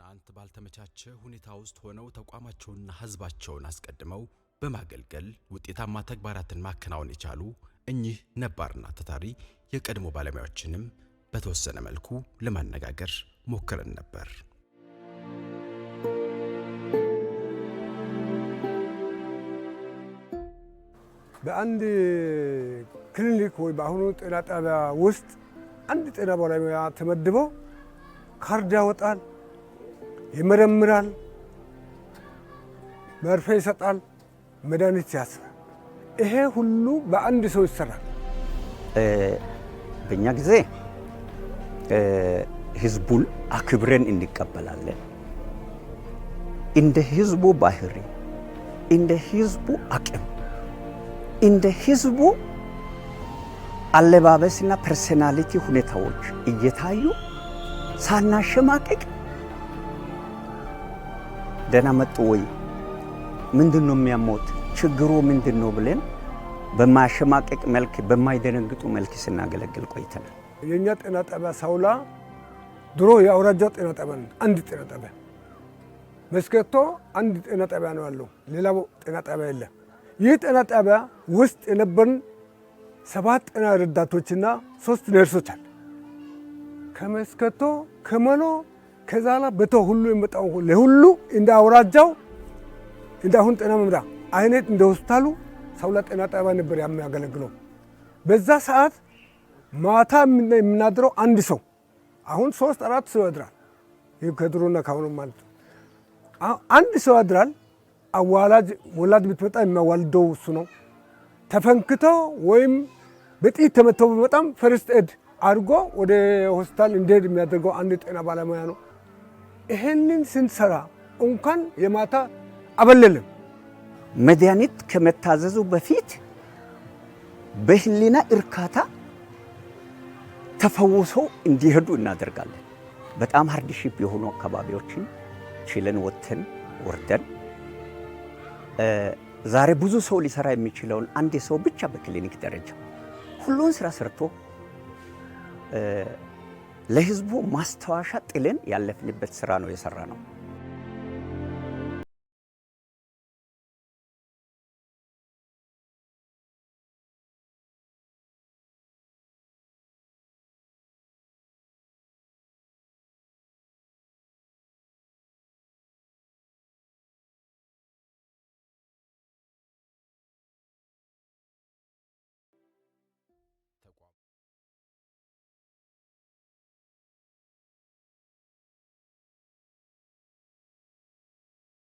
ትናንት ባልተመቻቸ ሁኔታ ውስጥ ሆነው ተቋማቸውንና ህዝባቸውን አስቀድመው በማገልገል ውጤታማ ተግባራትን ማከናወን የቻሉ እኚህ ነባርና ተታሪ የቀድሞ ባለሙያዎችንም በተወሰነ መልኩ ለማነጋገር ሞክረን ነበር። በአንድ ክሊኒክ ወይ በአሁኑ ጤና ጣቢያ ውስጥ አንድ ጤና ባለሙያ ተመድቦ ካርድ ያወጣል፣ ይመረምራል፣ መርፌ ይሰጣል፣ መድኃኒት ያስራል። ይሄ ሁሉ በአንድ ሰው ይሰራል። በእኛ ጊዜ ህዝቡን አክብረን እንቀበላለን። እንደ ህዝቡ ባህሪ፣ እንደ ህዝቡ አቅም፣ እንደ ህዝቡ አለባበስና ፐርሰናሊቲ ሁኔታዎች እየታዩ ሳናሸማቀቅ ደህና መጡ ወይ፣ ምንድነው የሚያሞት፣ ችግሩ ምንድነው ብለን በማሸማቀቅ መልክ በማይደነግጡ መልክ ስናገለግል ቆይተናል። የኛ ጤና ጣቢያ ሳውላ ድሮ የአውራጃው ጤና ጣቢያ ነው። አንድ ጤና ጣቢያ መስከቶ አንድ ጤና ጣቢያ ነው ያለው፣ ሌላ ጤና ጣቢያ የለም። ይህ ጤና ጣቢያ ውስጥ የነበርን 7 ጤና ረዳቶችና 3 ነርሶች አሉ። ከመስከቶ ከመኖ ከዛላ በቶ ሁሉ የመጣው ለሁሉ እንደ አውራጃው እንደ አሁን ጤና መምሪያ አይነት እንደ ሆስፒታሉ ሳውላ ጤና ጣቢያ ነበር የሚያገለግለው። በዛ ሰዓት ማታ የምናድረው አንድ ሰው፣ አሁን 3-4 ሰው ያድራል። ይህ ከድሮና ካሁኑ ማለት ነው። አንድ ሰው ያድራል። አዋላጅ ወላድ ብትመጣ የሚያዋልደው እሱ ነው። ተፈንክቶ ወይም በጥይት ተመተው በጣም ፈርስት ኤድ አድርጎ ወደ ሆስፒታል እንዲሄድ የሚያደርገው አንድ ጤና ባለሙያ ነው። ይሄንን ስንሰራ እንኳን የማታ አበለለም። መድኃኒት ከመታዘዙ በፊት በህሊና እርካታ ተፈውሰው እንዲሄዱ እናደርጋለን። በጣም ሃርድሺፕ የሆኑ አካባቢዎችን ችለን ወጥተን ወርደን ዛሬ ብዙ ሰው ሊሰራ የሚችለውን አንድ ሰው ብቻ በክሊኒክ ደረጃ ሁሉን ስራ ሰርቶ ለህዝቡ ማስተዋሻ ጥለን ያለፍንበት ስራ ነው የሰራ ነው።